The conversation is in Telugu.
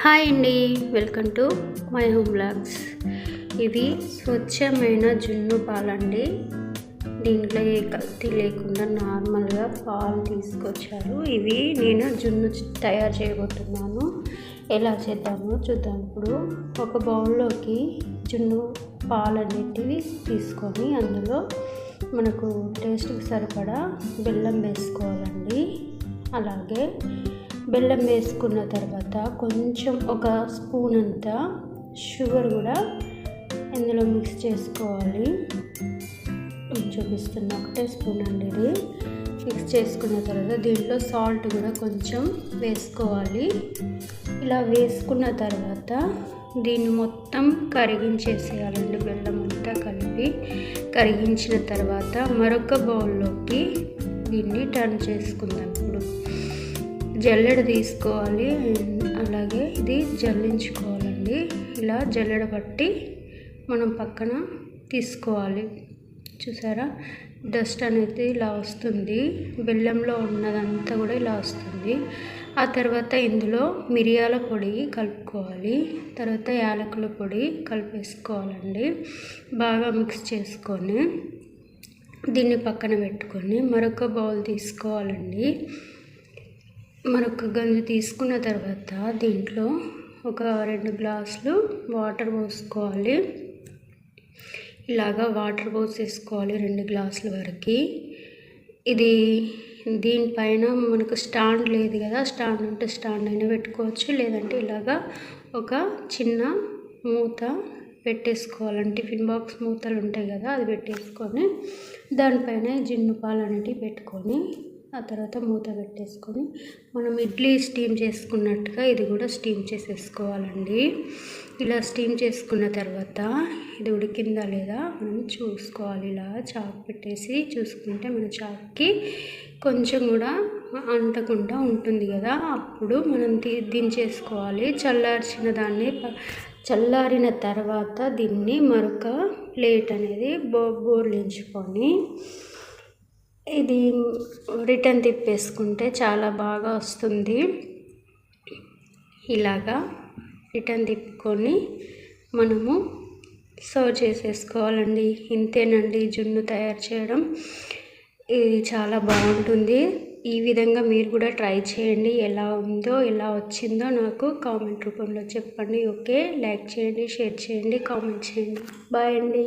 హాయ్ అండి, welcome to my home blogs. ఇవి స్వచ్ఛమైన జున్ను పాలండి. దీంట్లో ఏ కల్తీ లేకుండా నార్మల్గా పాలు తీసుకొచ్చారు. ఇవి నేను జున్ను తయారు చేయబోతున్నాను. ఎలా చేద్దామో చూద్దాం. ఇప్పుడు ఒక బౌల్లోకి జున్ను పాలన్నిటివి తీసుకొని అందులో మనకు టేస్ట్కి సరిపడా బెల్లం వేసుకోవాలండి. అలాగే బెల్లం వేసుకున్న తర్వాత కొంచెం ఒక స్పూన్ అంతా షుగర్ కూడా ఇందులో మిక్స్ చేసుకోవాలి. చూపిస్తున్న ఒకటే స్పూన్ అండి. ఇది మిక్స్ చేసుకున్న తర్వాత దీంట్లో సాల్ట్ కూడా కొంచెం వేసుకోవాలి. ఇలా వేసుకున్న తర్వాత దీన్ని మొత్తం కరిగించేసేయాలండి. బెల్లం అంతా కలిపి కరిగించిన తర్వాత మరొక బౌల్లోకి దీన్ని టర్న్ చేసుకుందాం. ఇప్పుడు జల్లెడ తీసుకోవాలి. అలాగే ఇది జల్లించుకోవాలండి. ఇలా జల్లెడ పట్టి మనం పక్కన తీసుకోవాలి. చూసారా, డస్ట్ అనేది ఇలా వస్తుంది. బెల్లంలో ఉన్నదంతా కూడా ఇలా వస్తుంది. ఆ తర్వాత ఇందులో మిరియాల పొడి కలుపుకోవాలి. తర్వాత యాలకుల పొడి కలిపేసుకోవాలండి. బాగా మిక్స్ చేసుకొని దీన్ని పక్కన పెట్టుకొని మరొక బౌల్ తీసుకోవాలండి. మరొక గంజు తీసుకున్న తర్వాత దీంట్లో ఒక 2 గ్లాసులు వాటర్ పోసుకోవాలి. ఇలాగా వాటర్ పోసేసుకోవాలి 2 గ్లాసుల వరకు. ఇది దీనిపైన మనకు స్టాండ్ లేదు కదా, స్టాండ్ ఉంటే స్టాండ్ అయినా పెట్టుకోవచ్చు, లేదంటే ఇలాగా ఒక చిన్న మూత పెట్టేసుకోవాలి. టిఫిన్ బాక్స్ మూతలు ఉంటాయి కదా, అది పెట్టేసుకొని దానిపైన జున్ను పాలు అనేటివి పెట్టుకొని ఆ తర్వాత మూత పెట్టేసుకొని మనం ఇడ్లీ స్టీమ్ చేసుకున్నట్టుగా ఇది కూడా స్టీమ్ చేసేసుకోవాలండి. ఇలా స్టీమ్ చేసుకున్న తర్వాత ఇది ఉడికిందా లేదా మనం చూసుకోవాలి. ఇలా చాకు పెట్టేసి చూసుకుంటే మన చాకుకి కొంచెం కూడా అంటకుండా ఉంటుంది కదా, అప్పుడు మనం దించేసుకోవాలి. చల్లారిన తర్వాత దీన్ని మరొక ప్లేట్ అనేది బోర్లించుకొని ఇది రిటర్న్ తిప్పేసుకుంటే చాలా బాగా వస్తుంది. ఇలాగా రిటర్న్ తిప్పుకొని మనము సర్వ్ చేసేసుకోవాలండి. ఇంతేనండి జున్ను తయారు చేయడం. ఇది చాలా బాగుంటుంది. ఈ విధంగా మీరు కూడా ట్రై చేయండి. ఎలా ఉందో ఎలా వచ్చిందో నాకు కామెంట్ రూపంలో చెప్పండి. ఓకే, లైక్ చేయండి, షేర్ చేయండి, కామెంట్ చేయండి. బాయ్ అండి.